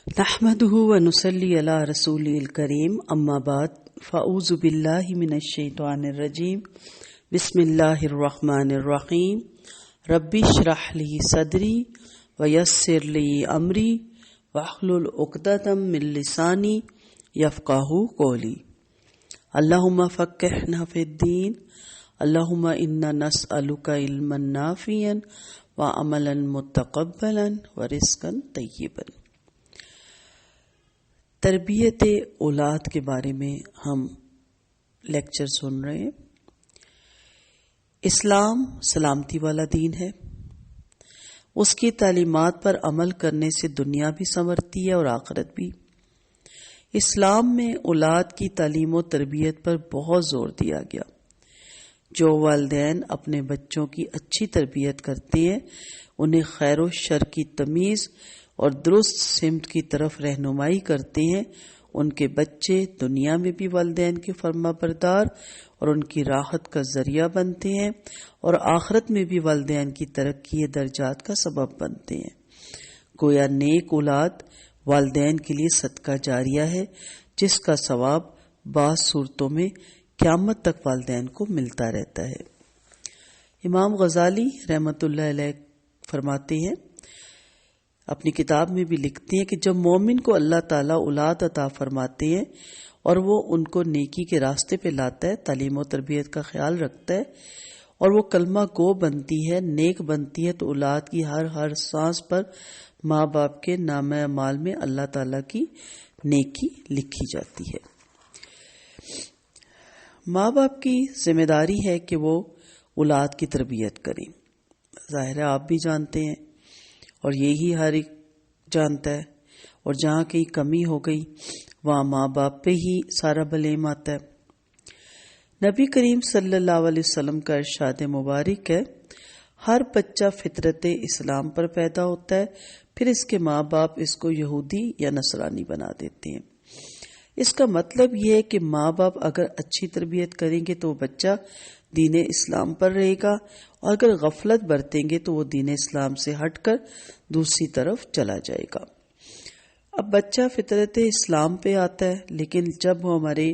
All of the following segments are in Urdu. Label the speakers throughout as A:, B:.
A: نحمده ونصلي على رسوله الكريم اما بعد فاعوذ بالله من الشيطان الرجيم بسم الله الرحمن الرحيم ربي اشرح لي صدري ويسر لي امري واحلل عقدة من لساني يفقهوا قولي اللهم فقهنا في الدين اللهم انا نسألك علما نافعا وعملا متقبلا ورزقا طيبا۔ تربیت اولاد کے بارے میں ہم لیکچر سن رہے ہیں۔ اسلام سلامتی والا دین ہے۔ اس کی تعلیمات پر عمل کرنے سے دنیا بھی سنورتی ہے اور آخرت بھی۔ اسلام میں اولاد کی تعلیم و تربیت پر بہت زور دیا گیا۔ جو والدین اپنے بچوں کی اچھی تربیت کرتے ہیں انہیں خیر و شر کی تمیز اور درست سمت کی طرف رہنمائی کرتے ہیں، ان کے بچے دنیا میں بھی والدین کے فرما بردار اور ان کی راحت کا ذریعہ بنتے ہیں اور آخرت میں بھی والدین کی ترقی درجات کا سبب بنتے ہیں۔ گویا نیک اولاد والدین کے لیے صدقہ جاریہ ہے جس کا ثواب بعض صورتوں میں قیامت تک والدین کو ملتا رہتا ہے۔ امام غزالی رحمۃ اللہ علیہ فرماتے ہیں، اپنی کتاب میں بھی لکھتے ہیں کہ جب مومن کو اللہ تعالیٰ اولاد عطا فرماتے ہیں اور وہ ان کو نیکی کے راستے پہ لاتا ہے، تعلیم و تربیت کا خیال رکھتا ہے اور وہ کلمہ گو بنتی ہے، نیک بنتی ہے، تو اولاد کی ہر سانس پر ماں باپ کے نامہ اعمال میں اللہ تعالیٰ کی نیکی لکھی جاتی ہے۔ ماں باپ کی ذمہ داری ہے کہ وہ اولاد کی تربیت کریں۔ ظاہر ہے آپ بھی جانتے ہیں اور یہی ہر ایک جانتا ہے، اور جہاں کہیں کمی ہو گئی وہاں ماں باپ پہ ہی سارا بلیم آتا ہے۔ نبی کریم صلی اللہ علیہ وسلم کا ارشاد مبارک ہے، ہر بچہ فطرت اسلام پر پیدا ہوتا ہے، پھر اس کے ماں باپ اس کو یہودی یا نصرانی بنا دیتے ہیں۔ اس کا مطلب یہ ہے کہ ماں باپ اگر اچھی تربیت کریں گے تو وہ بچہ دین اسلام پر رہے گا، اور اگر غفلت برتیں گے تو وہ دین اسلام سے ہٹ کر دوسری طرف چلا جائے گا۔ اب بچہ فطرت اسلام پہ آتا ہے، لیکن جب وہ ہمارے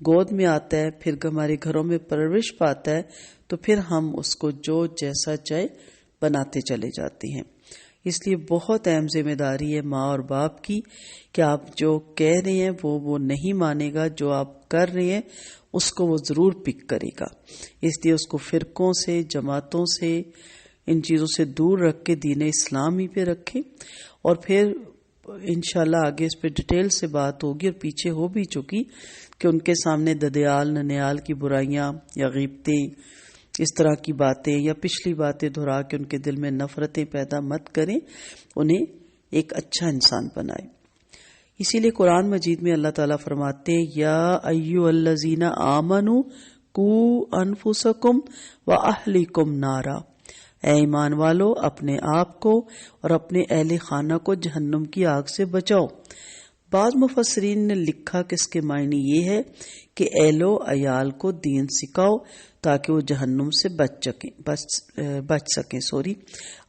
A: گود میں آتا ہے، پھر ہمارے گھروں میں پرورش پاتا ہے، تو پھر ہم اس کو جو جیسا چاہے بناتے چلے جاتے ہیں۔ اس لیے بہت اہم ذمہ داری ہے ماں اور باپ کی کہ آپ جو کہہ رہے ہیں وہ نہیں مانے گا، جو آپ کر رہے ہیں اس کو وہ ضرور پک کرے گا۔ اس لیے اس کو فرقوں سے، جماعتوں سے، ان چیزوں سے دور رکھ کے دین اسلام ہی پہ رکھیں، اور پھر انشاءاللہ آگے اس پہ ڈیٹیل سے بات ہوگی، اور پیچھے ہو بھی چکی کہ ان کے سامنے ددیال ننیال کی برائیاں یا غیبتیں، اس طرح کی باتیں یا پچھلی باتیں دہرا کے ان کے دل میں نفرتیں پیدا مت کریں، انہیں ایک اچھا انسان بنائیں۔ اسی لیے قرآن مجید میں اللہ تعالیٰ فرماتے ہیں، یا ایھا الذین آمنوا قوا انفسکم واہلیکم نارا، اے ایمان والو اپنے آپ کو اور اپنے اہل خانہ کو جہنم کی آگ سے بچاؤ۔ بعض مفسرین نے لکھا کہ اس کے معنی یہ ہے کہ اہل و عیال کو دین سکھاؤ تاکہ وہ جہنم سے بچ سکیں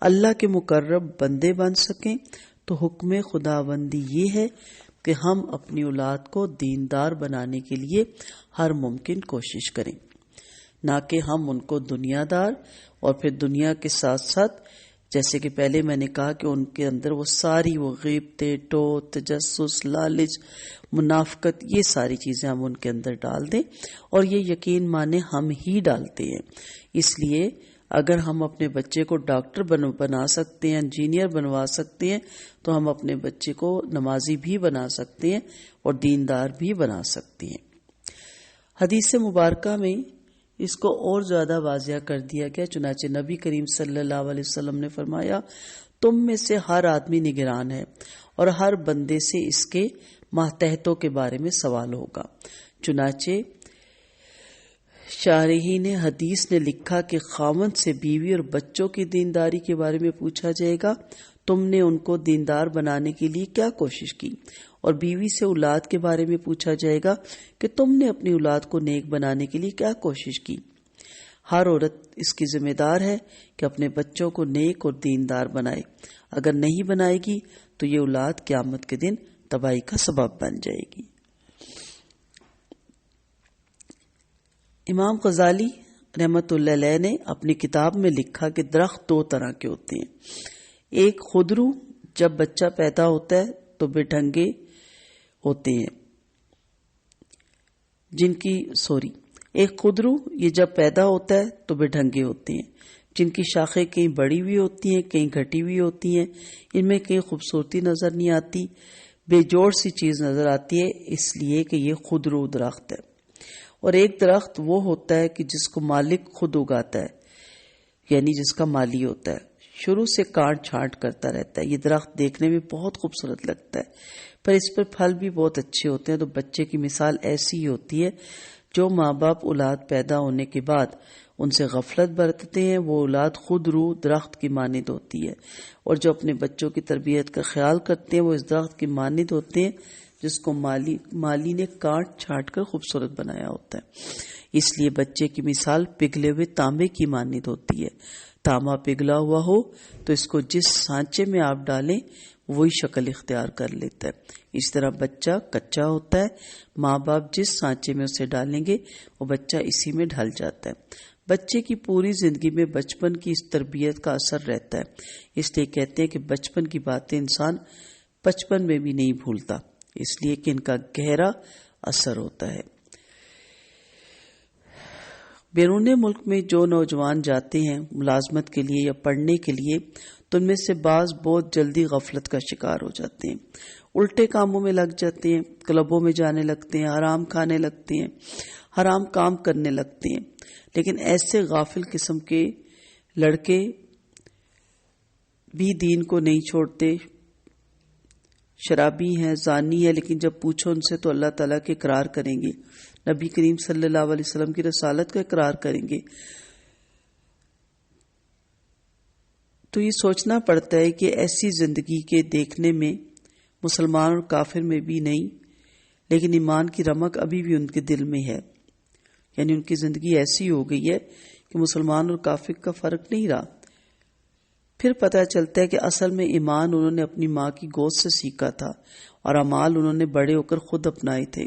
A: اللہ کے مقرب بندے بن سکیں۔ تو حکم خداوندی یہ ہے کہ ہم اپنی اولاد کو دیندار بنانے کے لیے ہر ممکن کوشش کریں، نہ کہ ہم ان کو دنیا دار اور پھر دنیا کے ساتھ ساتھ، جیسے کہ پہلے میں نے کہا کہ ان کے اندر وہ ساری وہ غیبتیں، ٹوہ، تجسس، لالچ، منافقت، یہ ساری چیزیں ہم ان کے اندر ڈال دیں، اور یہ یقین مانے ہم ہی ڈالتے ہیں۔ اس لیے اگر ہم اپنے بچے کو ڈاکٹر بنا سکتے ہیں، انجینئر بنوا سکتے ہیں، تو ہم اپنے بچے کو نمازی بھی بنا سکتے ہیں اور دیندار بھی بنا سکتے ہیں۔ حدیث مبارکہ میں اس کو اور زیادہ واضح کر دیا گیا، چنانچہ نبی کریم صلی اللہ علیہ وسلم نے فرمایا، تم میں سے ہر آدمی نگران ہے اور ہر بندے سے اس کے ماتحتوں کے بارے میں سوال ہوگا۔ چنانچہ شارحین حدیث نے لکھا کہ خاوند سے بیوی اور بچوں کی دینداری کے بارے میں پوچھا جائے گا، تم نے ان کو دیندار بنانے کے لیے کیا کوشش کی؟ اور بیوی سے اولاد کے بارے میں پوچھا جائے گا کہ تم نے اپنی اولاد کو نیک بنانے کے لیے کیا کوشش کی؟ ہر عورت اس کی ذمہ دار ہے کہ اپنے بچوں کو نیک اور دیندار بنائے. اگر نہیں بنائے گی تو یہ اولاد قیامت کے دن تباہی کا سبب بن جائے گی. امام غزالی رحمت اللہ علیہ نے اپنی کتاب میں لکھا کہ درخت دو طرح کے ہوتے ہیں. ایک خودرو، جب بچہ پیدا ہوتا ہے تو بے ڈھنگے ہوتے ہیں ایک خودرو، یہ جب پیدا ہوتا ہے تو بے ڈھنگے ہوتے ہیں، جن کی شاخیں کہیں بڑی ہوئی ہوتی ہیں، کہیں گھٹی ہوئی ہوتی ہیں، ان میں کہیں خوبصورتی نظر نہیں آتی، بے جوڑ سی چیز نظر آتی ہے، اس لیے کہ یہ خودرو درخت ہے. اور ایک درخت وہ ہوتا ہے کہ جس کو مالک خود اگاتا ہے، یعنی جس کا مالی ہوتا ہے، شروع سے کاٹ چھانٹ کرتا رہتا ہے. یہ درخت دیکھنے میں بہت خوبصورت لگتا ہے، پر اس پر پھل بھی بہت اچھے ہوتے ہیں. تو بچے کی مثال ایسی ہی ہوتی ہے. جو ماں باپ اولاد پیدا ہونے کے بعد ان سے غفلت برتتے ہیں، وہ اولاد خود روح درخت کی مانند ہوتی ہے. اور جو اپنے بچوں کی تربیت کا خیال کرتے ہیں، وہ اس درخت کی مانند ہوتے ہیں جس کو مالی نے کاٹ چھانٹ کر خوبصورت بنایا ہوتا ہے. اس لیے بچے کی مثال پگھلے ہوئے تانبے کی مانند ہوتی ہے. تانبا پگھلا ہوا ہو تو اس کو جس سانچے میں آپ ڈالیں وہی شکل اختیار کر لیتا ہے. اس طرح بچہ کچا ہوتا ہے، ماں باپ جس سانچے میں اسے ڈالیں گے وہ بچہ اسی میں ڈھل جاتا ہے. بچے کی پوری زندگی میں بچپن کی اس تربیت کا اثر رہتا ہے. اس لیے کہتے ہیں کہ بچپن کی باتیں انسان بچپن میں بھی نہیں بھولتا، اس لیے کہ ان کا گہرا اثر ہوتا ہے. بیرون ملک میں جو نوجوان جاتے ہیں ملازمت کے لیے یا پڑھنے کے لیے، تو ان میں سے بعض بہت جلدی غفلت کا شکار ہو جاتے ہیں، الٹے کاموں میں لگ جاتے ہیں، کلبوں میں جانے لگتے ہیں، حرام کھانے لگتے ہیں، حرام کام کرنے لگتے ہیں. لیکن ایسے غافل قسم کے لڑکے بھی دین کو نہیں چھوڑتے. شرابی ہیں، زانی ہیں، لیکن جب پوچھو ان سے تو اللہ تعالیٰ کے اقرار کریں گے، نبی کریم صلی اللہ علیہ وسلم کی رسالت کا اقرار کریں گے. تو یہ سوچنا پڑتا ہے کہ ایسی زندگی کے دیکھنے میں مسلمان اور کافر میں بھی نہیں، لیکن ایمان کی رمق ابھی بھی ان کے دل میں ہے. یعنی ان کی زندگی ایسی ہو گئی ہے کہ مسلمان اور کافر کا فرق نہیں رہا. پھر پتہ چلتا ہے کہ اصل میں ایمان انہوں نے اپنی ماں کی گود سے سیکھا تھا اور اعمال انہوں نے بڑے ہو کر خود اپنائے تھے.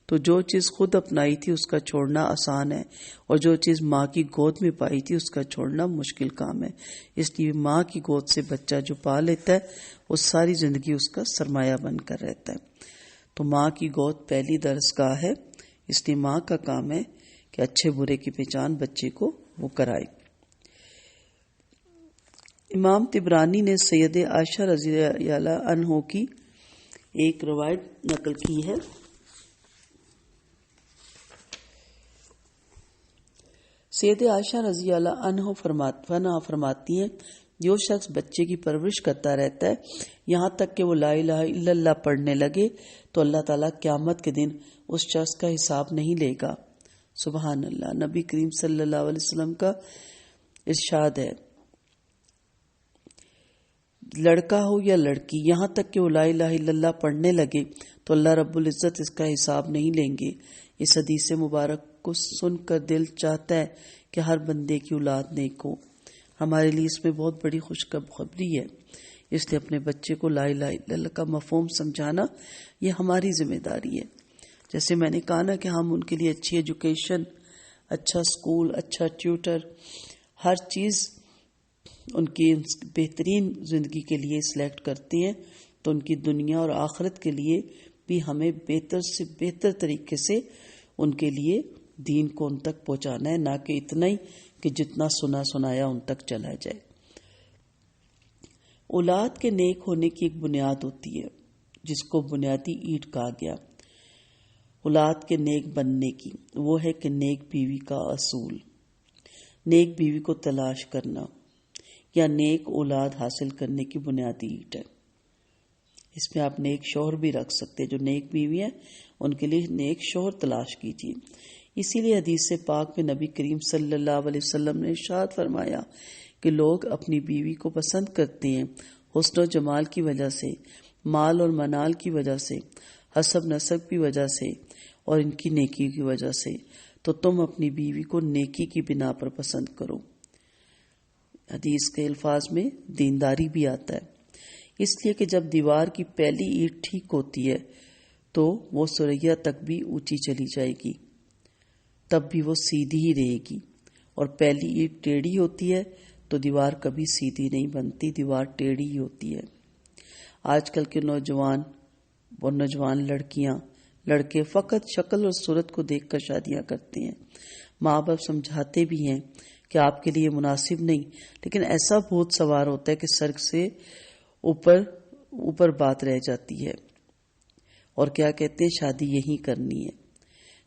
A: تو جو چیز خود اپنائی تھی اس کا چھوڑنا آسان ہے، اور جو چیز ماں کی گود میں پائی تھی اس کا چھوڑنا مشکل کام ہے. اس لیے ماں کی گود سے بچہ جو پا لیتا ہے وہ ساری زندگی اس کا سرمایہ بن کر رہتا ہے. تو ماں کی گود پہلی درسگاہ ہے، اس لیے ماں کا کام ہے کہ اچھے برے کی پہچان بچے کو وہ کرائے. امام طبرانی نے سید عائشہ رضی اللہ عنہ کی ایک روایت نقل کی ہے. سید عائشہ رضی اللہ عنہ فرماتی ہیں، جو شخص بچے کی پرورش کرتا رہتا ہے یہاں تک کہ وہ لا الہ الا اللہ پڑھنے لگے تو اللہ تعالیٰ قیامت کے دن اس شخص کا حساب نہیں لے گا. سبحان اللہ. نبی کریم صلی اللہ علیہ وسلم کا ارشاد ہے، لڑکا ہو یا لڑکی، یہاں تک کہ وہ لا الہ الا اللہ پڑھنے لگے تو اللہ رب العزت اس کا حساب نہیں لیں گے. اس حدیث مبارک کو سن کر دل چاہتا ہے کہ ہر بندے کی اولاد نیک ہو. ہمارے لیے اس میں بہت بڑی خوشخبری ہے. اس لیے اپنے بچے کو لا الہ الا اللہ کا مفہوم سمجھانا یہ ہماری ذمہ داری ہے. جیسے میں نے کہا نا کہ ہم ان کے لیے اچھی ایجوکیشن، اچھا اسکول، اچھا ٹیوٹر، ہر چیز ان کی بہترین زندگی کے لیے سلیکٹ کرتے ہیں، تو ان کی دنیا اور آخرت کے لیے بھی ہمیں بہتر سے بہتر طریقے سے ان کے لیے دین کو ان تک پہنچانا ہے، نہ کہ اتنا ہی کہ جتنا سنا سنایا ان تک چلا جائے. اولاد کے نیک ہونے کی ایک بنیاد ہوتی ہے جس کو بنیادی اینٹ کہا گیا اولاد کے نیک بننے کی، وہ ہے کہ نیک بیوی کا اصول. نیک بیوی کو تلاش کرنا یا نیک اولاد حاصل کرنے کی بنیادی اینٹ ہے. اس میں آپ نیک شوہر بھی رکھ سکتے، جو نیک بیوی ہیں ان کے لیے نیک شوہر تلاش کیجیے. اسی لیے حدیث پاک میں نبی کریم صلی اللہ علیہ وسلم نے ارشاد فرمایا کہ لوگ اپنی بیوی کو پسند کرتے ہیں حسن و جمال کی وجہ سے، مال اور منال کی وجہ سے، حسب نسب کی وجہ سے اور ان کی نیکی کی وجہ سے. تو تم اپنی بیوی کو نیکی کی بنا پر پسند کرو۔ حدیث کے الفاظ میں دینداری بھی آتا ہے، اس لیے کہ جب دیوار کی پہلی اینٹ ٹھیک ہوتی ہے تو وہ سریا تک بھی اونچی چلی جائے گی، تب بھی وہ سیدھی ہی رہے گی، اور پہلی اینٹ ٹیڑھی ہوتی ہے تو دیوار کبھی سیدھی نہیں بنتی، دیوار ٹیڑھی ہی ہوتی ہے۔ آج کل کے نوجوان اور نوجوان لڑکیاں لڑکے فقط شکل اور صورت کو دیکھ کر شادیاں کرتے ہیں۔ ماں باپ سمجھاتے بھی ہیں کہ آپ کے لیے مناسب نہیں، لیکن ایسا بہت سوار ہوتا ہے کہ سر سے اوپر بات رہ جاتی ہے، اور کیا کہتے ہیں شادی یہی کرنی ہے۔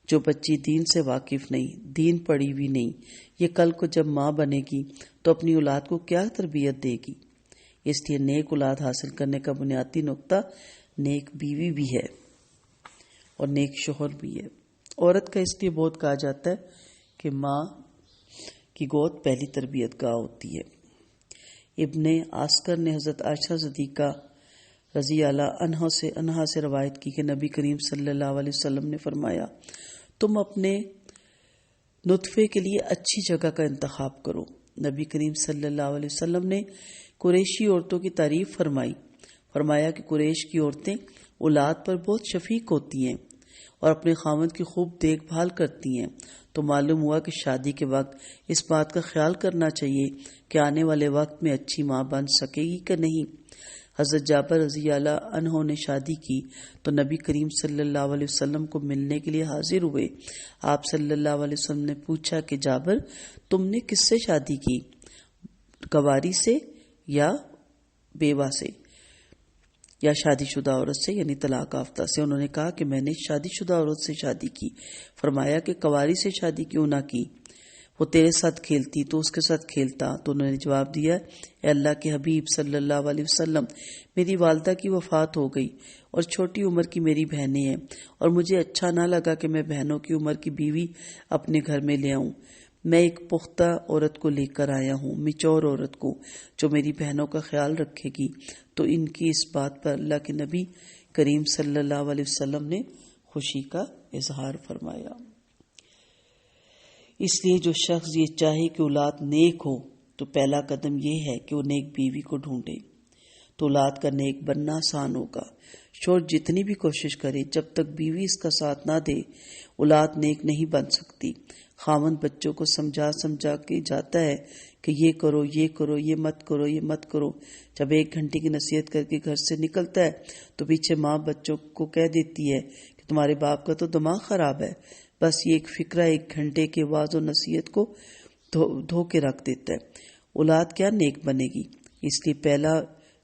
A: جو بچی دین سے واقف نہیں، دین پڑھی بھی نہیں، یہ کل کو جب ماں بنے گی تو اپنی اولاد کو کیا تربیت دے گی؟ اس لیے نیک اولاد حاصل کرنے کا بنیادی نقطہ نیک بیوی بھی ہے اور نیک شوہر بھی ہے۔ عورت کا اس لیے بہت کہا جاتا ہے کہ ماں کی گود پہلی تربیت گاہ ہوتی ہے۔ ابن عسکر نے حضرت عائشہ صدیقہ رضی اللہ عنہا سے روایت کی کہ نبی کریم صلی اللہ علیہ وسلم نے فرمایا، تم اپنے نطفے کے لیے اچھی جگہ کا انتخاب کرو۔ نبی کریم صلی اللہ علیہ وسلم نے قریشی عورتوں کی تعریف فرمایا کہ قریش کی عورتیں اولاد پر بہت شفیق ہوتی ہیں اور اپنے خاوند کی خوب دیکھ بھال کرتی ہیں، تو معلوم ہوا کہ شادی کے وقت اس بات کا خیال کرنا چاہیے کہ آنے والے وقت میں اچھی ماں بن سکے گی کہ نہیں۔ حضرت جابر رضی اللہ عنہ نے شادی کی تو نبی کریم صلی اللہ علیہ وسلم کو ملنے کے لیے حاضر ہوئے۔ آپ صلی اللہ علیہ وسلم نے پوچھا کہ جابر، تم نے کس سے شادی کی، کنواری سے یا بیوہ سے یا شادی شدہ عورت سے، یعنی طلاق یافتہ سے؟ انہوں نے کہا کہ میں نے شادی شدہ عورت سے شادی کی۔ فرمایا کہ کنواری سے شادی کیوں نہ کی، وہ تیرے ساتھ کھیلتی تو اس کے ساتھ کھیلتا۔ تو انہوں نے جواب دیا، اے اللہ کے حبیب صلی اللہ علیہ وسلم، میری والدہ کی وفات ہو گئی اور چھوٹی عمر کی میری بہنیں ہیں، اور مجھے اچھا نہ لگا کہ میں بہنوں کی عمر کی بیوی اپنے گھر میں لے آؤں۔ میں ایک پختہ عورت کو لے کر آیا ہوں، میچور عورت کو، جو میری بہنوں کا خیال رکھے گی۔ تو ان کی اس بات پر اللہ کے نبی کریم صلی اللہ علیہ وسلم نے خوشی کا اظہار فرمایا۔ اس لیے جو شخص یہ چاہے کہ اولاد نیک ہو تو پہلا قدم یہ ہے کہ وہ نیک بیوی کو ڈھونڈے، تو اولاد کا نیک بننا آسان ہوگا۔ شوہر جتنی بھی کوشش کرے، جب تک بیوی اس کا ساتھ نہ دے اولاد نیک نہیں بن سکتی۔ خاوند بچوں کو سمجھا کے جاتا ہے کہ یہ کرو، یہ کرو، یہ مت کرو، یہ مت کرو۔ جب 1 گھنٹے کی نصیحت کر کے گھر سے نکلتا ہے تو پیچھے ماں بچوں کو کہہ دیتی ہے کہ تمہارے باپ کا تو دماغ خراب ہے، بس یہ ایک فکرہ 1 گھنٹے کے واعظ و نصیحت کو دھو کے رکھ دیتا ہے۔ اولاد کیا نیک بنے گی؟ اس لیے پہلا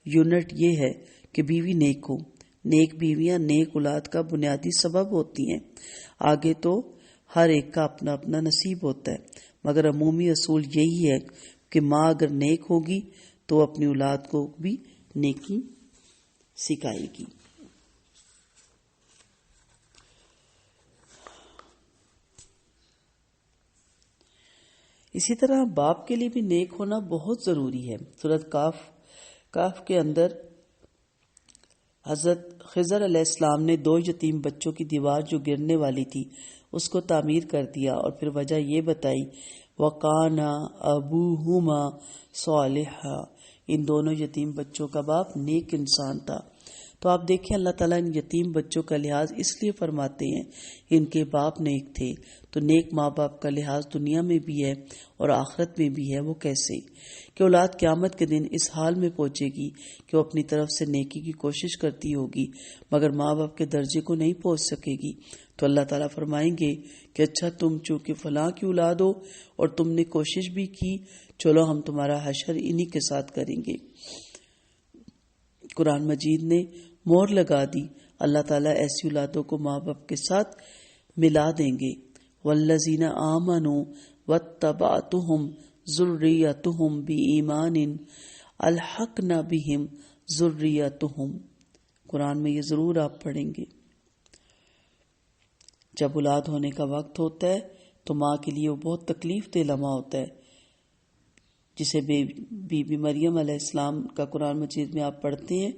A: یونٹ یہ ہے کہ بیوی نیک ہو۔ نیک بیویاں نیک اولاد کا بنیادی سبب ہوتی ہیں۔ آگے تو ہر ایک کا اپنا اپنا نصیب ہوتا ہے، مگر عمومی اصول یہی ہے کہ ماں اگر نیک ہوگی تو اپنی اولاد کو بھی نیکی سکھائے گی۔ اسی طرح باپ کے لیے بھی نیک ہونا بہت ضروری ہے۔ سورۃ کاف کے اندر حضرت خضر علیہ السلام نے 2 یتیم بچوں کی دیوار جو گرنے والی تھی اس کو تعمیر کر دیا، اور پھر وجہ یہ بتائی وَقَانَ أَبُوهُمَا صَالِحًا، ان دونوں یتیم بچوں کا باپ نیک انسان تھا۔ تو آپ دیکھیں اللہ تعالیٰ ان یتیم بچوں کا لحاظ اس لیے فرماتے ہیں ان کے باپ نیک تھے، تو نیک ماں باپ کا لحاظ دنیا میں بھی ہے اور آخرت میں بھی ہے۔ وہ کیسے کہ اولاد قیامت کے دن اس حال میں پہنچے گی کہ وہ اپنی طرف سے نیکی کی کوشش کرتی ہوگی مگر ماں باپ کے درجے کو نہیں پہنچ سکے گی، تو اللہ تعالیٰ فرمائیں گے کہ اچھا تم چونکہ فلاں کی اولاد ہو اور تم نے کوشش بھی کی، چلو ہم تمہارا حشر انہی کے ساتھ کریں گے۔ قرآن مجید نے مہر لگا دی، اللہ تعالیٰ ایسی اولادوں کو ماں باپ کے ساتھ ملا دیں گے۔ والذین آمنوا واتبعتهم ذریتهم بایمان الحقنا بهم ذریتهم، قرآن میں یہ ضرور آپ پڑھیں گے۔ جب اولاد ہونے کا وقت ہوتا ہے تو ماں کے لیے وہ بہت تکلیف دہ لمحہ ہوتا ہے، جسے بی بی مریم علیہ السلام کا قرآن مجید میں آپ پڑھتے ہیں،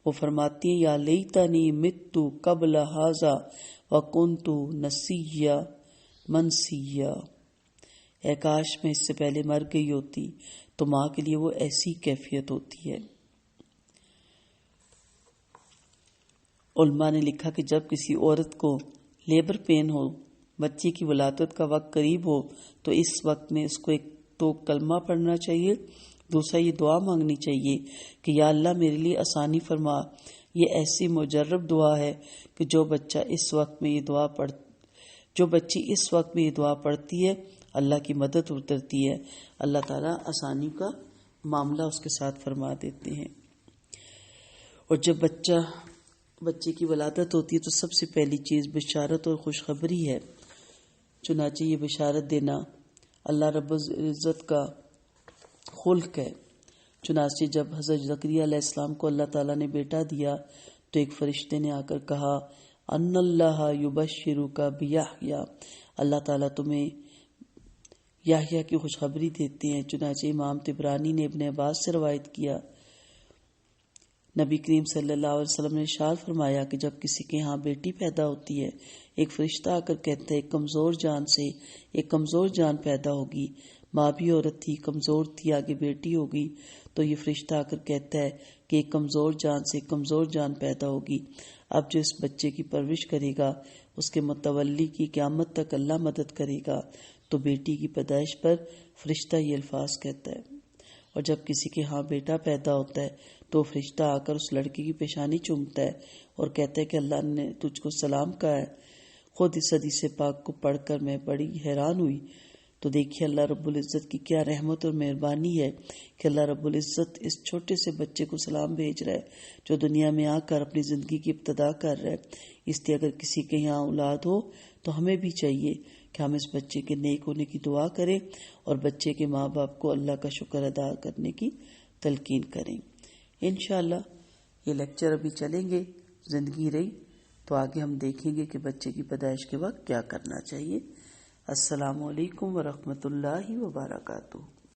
A: وہ فرماتی ہیں یا لیتنی مت قبل ھذا وکنت نسیا منسیا، اے کاش میں اس سے پہلے مر گئی ہوتی، تو ماں کے لیے وہ ایسی کیفیت ہوتی ہے۔ علماء نے لکھا کہ جب کسی عورت کو لیبر پین ہو، بچے کی ولادت کا وقت قریب ہو، تو اس وقت میں اس کو ایک تو کلمہ پڑھنا چاہیے، دوسرا یہ دعا مانگنی چاہیے کہ یا اللہ میرے لیے آسانی فرما۔ یہ ایسی مجرب دعا ہے کہ جو بچی اس وقت میں یہ دعا پڑھتی ہے اللہ کی مدد اترتی ہے، اللہ تعالیٰ آسانی کا معاملہ اس کے ساتھ فرما دیتے ہیں۔ اور جب بچے کی ولادت ہوتی ہے تو سب سے پہلی چیز بشارت اور خوشخبری ہے، چنانچہ یہ بشارت دینا اللہ رب العزت کا خلق ہے۔ چنانچہ جب حضرت زکریا علیہ السلام کو اللہ تعالیٰ نے بیٹا دیا تو ایک فرشتے نے آ کر کہا ان اللہ یبشرک بیحییٰ، اللہ تعالیٰ تمہیں یحییٰ کی خوشخبری دیتے ہیں۔ چنانچہ امام طبرانی نے ابن عباس سے روایت کیا، نبی کریم صلی اللہ علیہ وسلم نے ارشاد فرمایا کہ جب کسی کے ہاں بیٹی پیدا ہوتی ہے، ایک فرشتہ آ کر کہتا ہے ایک کمزور جان پیدا ہوگی، ماں بھی عورت تھی، کمزور تھی، آگے بیٹی ہوگی، تو یہ فرشتہ آ کر کہتا ہے کہ ایک کمزور جان سے کمزور جان پیدا ہوگی۔ اب جو اس بچے کی پرورش کرے گا، اس کے متولی کی قیامت تک اللہ مدد کرے گا۔ تو بیٹی کی پیدائش پر فرشتہ یہ الفاظ کہتا ہے۔ اور جب کسی کے ہاں بیٹا پیدا ہوتا ہے تو فرشتہ آ کر اس لڑکی کی پیشانی چومتا ہے اور کہتا ہے کہ اللہ نے تجھ کو سلام کہا ہے۔ خود اس حدیث پاک کو پڑھ کر میں بڑی حیران ہوئی۔ تو دیکھیے اللہ رب العزت کی کیا رحمت اور مہربانی ہے کہ اللہ رب العزت اس چھوٹے سے بچے کو سلام بھیج رہا ہے جو دنیا میں آ کر اپنی زندگی کی ابتدا کر رہا ہے۔ اس لیے اگر کسی کے یہاں اولاد ہو تو ہمیں بھی چاہیے کہ ہم اس بچے کے نیک ہونے کی دعا کریں اور بچے کے ماں باپ کو اللہ کا شکر ادا کرنے کی تلقین کریں۔ انشاءاللہ یہ لیکچر ابھی چلیں گے، زندگی رہی تو آگے ہم دیکھیں گے کہ بچے کی پیدائش کے وقت کیا کرنا چاہیے۔ السلام علیکم ورحمۃ اللہ وبرکاتہ۔